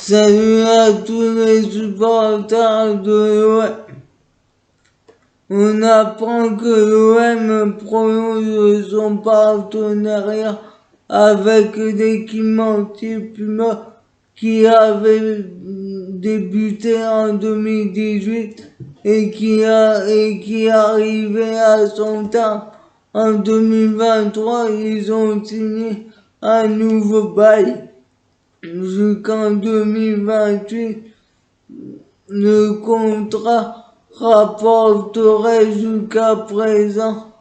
Salut à tous les supporters de l'OM. On apprend que l'OM prolonge son partenariat avec l'équipementier Puma qui avait débuté en 2018 et qui arrivait à son terme. En 2023, ils ont signé un nouveau bail jusqu'en 2028. Le contrat rapporterait jusqu'à présent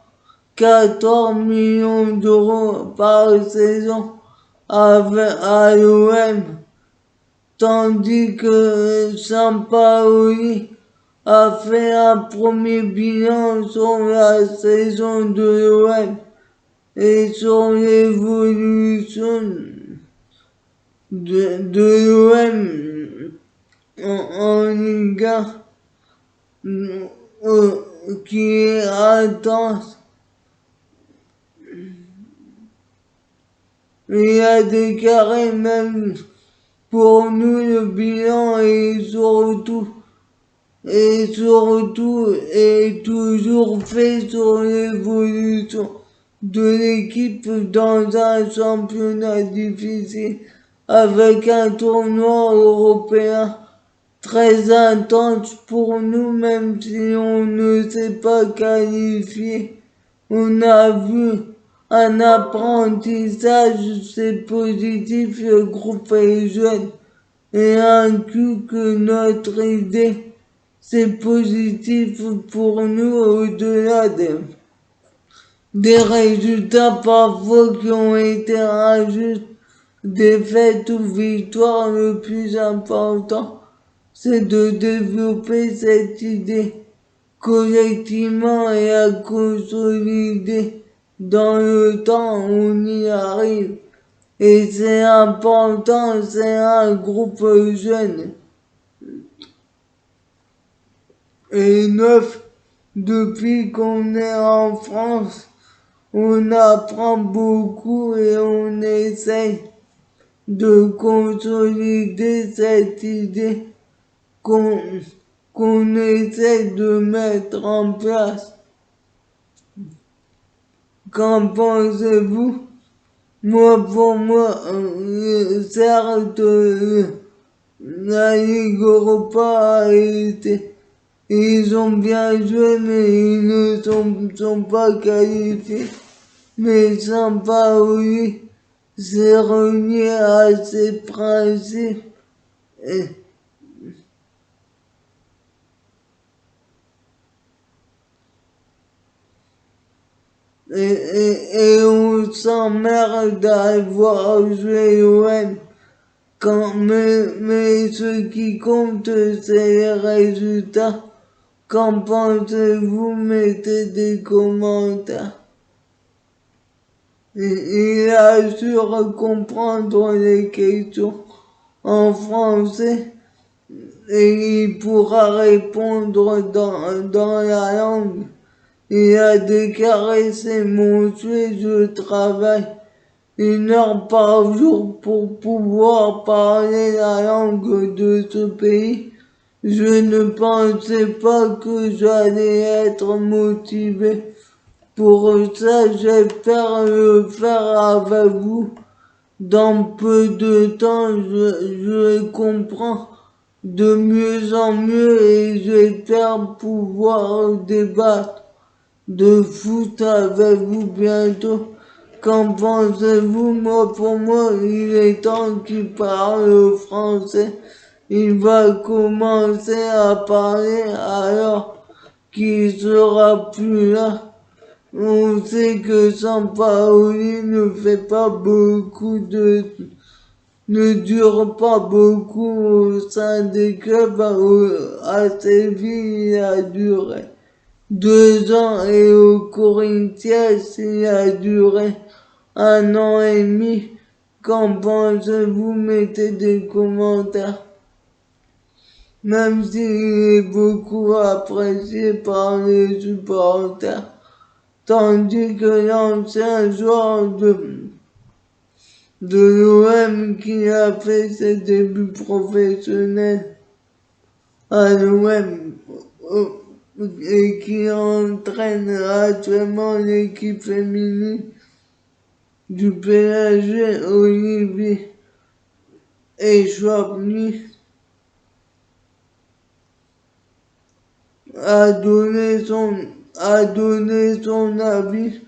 14 millions d'euros par saison à l'OM, tandis que Sampaoli a fait un premier bilan sur la saison de l'OM et sur l'évolution de l'OM en Ligue 1 qui est intense. Il a déclaré même pour nous le bilan est toujours fait sur l'évolution de l'équipe dans un championnat difficile avec un tournoi européen très intense pour nous, même si on ne s'est pas qualifié. On a vu un apprentissage, c'est positif, le groupe est jeune et inclut que notre idée, c'est positif pour nous au-delà des résultats parfois qui ont été injustes, défaites ou victoires. Le plus important, c'est de développer cette idée collectivement et à consolider dans le temps. On y arrive. Et c'est important, c'est un groupe jeune et neuf. Depuis qu'on est en France, on apprend beaucoup et on essaye de consolider cette idée qu'on essaie de mettre en place. Qu'en pensez-vous? Pour moi, certes, la Ligue Europa a été, ils ont bien joué, mais ils ne sont pas qualifiés. Mais Sampaoli s'est renié à ses principes et on s'emmerde à voir jouer l'OM. Mais ce qui compte, c'est les résultats. Qu'en pensez-vous? Mettez des commentaires. Il assure comprendre les questions en français et il pourra répondre dans la langue. Il a déclaré: c'est mon souhait, je travaille 1 heure par jour pour pouvoir parler la langue de ce pays. Je ne pensais pas que j'allais être motivé pour ça. J'espère le faire avec vous. Dans peu de temps, je comprends de mieux en mieux et j'espère pouvoir débattre de foot avec vous bientôt. Qu'en pensez-vous? Pour moi, il est temps qu'il parle français. Il va commencer à parler alors qu'il sera plus là. On sait que Sampaoli ne dure pas beaucoup au sein des clubs. À Séville, il a duré 2 ans et au Corinthians, il a duré 1 an et demi. Qu'en pensez-vous? Mettez des commentaires. Même s'il est beaucoup apprécié par les supporters, tandis que l'ancien joueur de l'OM qui a fait ses débuts professionnels à l'OM et qui entraîne actuellement l'équipe féminine du PSG, Olivier Echoupny, a donné son avis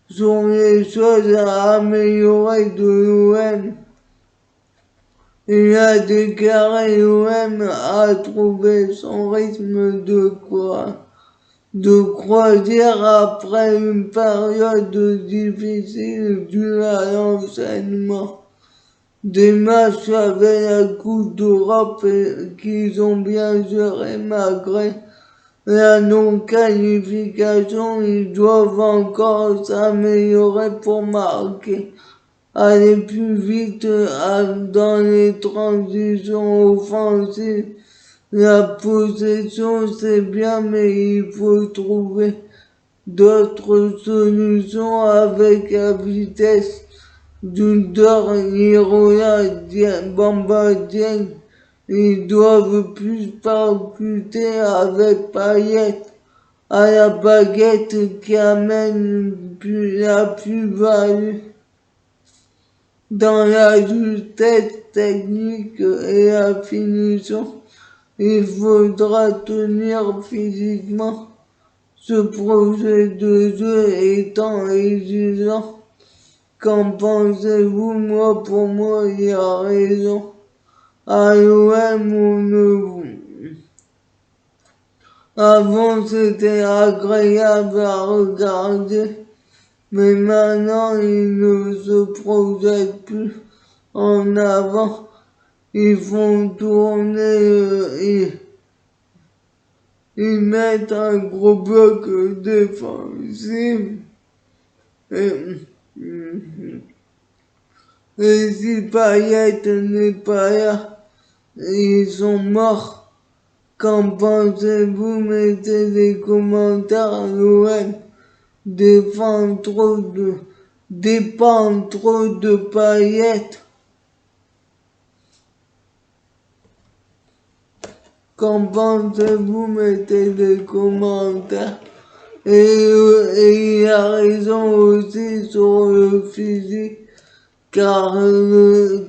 sur les choses à améliorer de l'OM. Il a déclaré: l'OM a trouvé son rythme de croisière après une période difficile due à l'enchaînement des matchs avec la Coupe d'Europe qu'ils ont bien géré malgré la non-qualification. Ils doivent encore s'améliorer pour marquer, aller plus vite dans les transitions offensives. La possession c'est bien, mais il faut trouver d'autres solutions avec la vitesse d'Under, Irola, Bamba Dieng. Ils doivent plus percuter avec Payet à la baguette qui amène la plus-value dans la justesse technique et la finition. Il faudra tenir physiquement. Ce projet de jeu étant exigeant, qu'en pensez-vous? Moi, pour moi, il a raison. À l'OM, avant c'était agréable à regarder, mais maintenant ils ne se projettent plus en avant. Ils font tourner, ils mettent un gros bloc défensif. Et si Payet n'est pas là, ils sont morts. Qu'en pensez-vous? Mettez des commentaires. L'OM dépend trop de Payet. Qu'en pensez-vous? Mettez des commentaires. Et il a raison aussi sur le physique, car le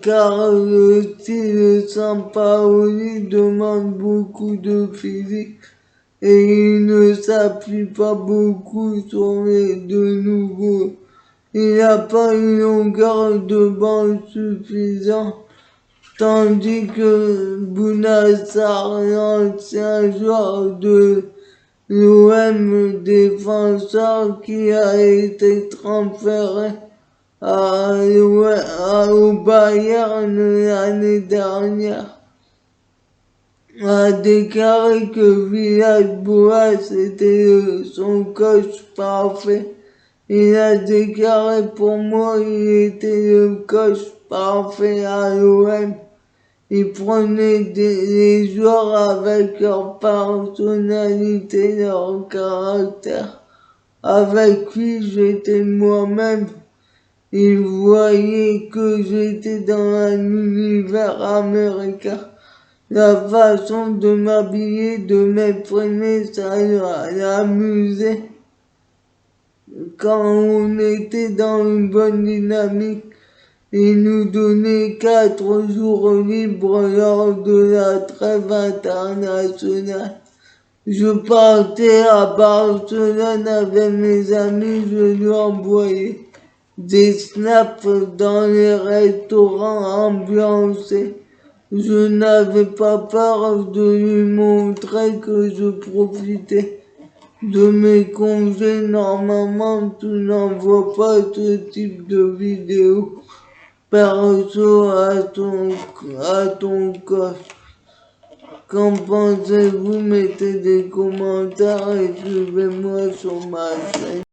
style Sampaoli demande beaucoup de physique et il ne s'appuie pas beaucoup sur les deux nouveaux. Il n'a pas une longueur de banc suffisante, tandis que Bounassar, l'ancien joueur de l'OM, défenseur qui a été transféré au Bayern l'année dernière, a déclaré que Villas-Boas était son coach parfait. Il a déclaré: pour moi, il était le coach parfait à l'OM. Il prenait les joueurs avec leur personnalité, leur caractère. Avec lui, j'étais moi-même. Il voyait que j'étais dans un univers américain. La façon de m'habiller, de m'exprimer, ça l'amusait. Quand on était dans une bonne dynamique, il nous donnait 4 jours libres lors de la trêve internationale. Je partais à Barcelone avec mes amis, je lui envoyais des snaps dans les restaurants ambiancés. Je n'avais pas peur de lui montrer que je profitais de mes congés. Normalement, tu n'envoies pas ce type de vidéo perso à ton coach. Qu'en pensez-vous? Mettez des commentaires et suivez-moi sur ma chaîne.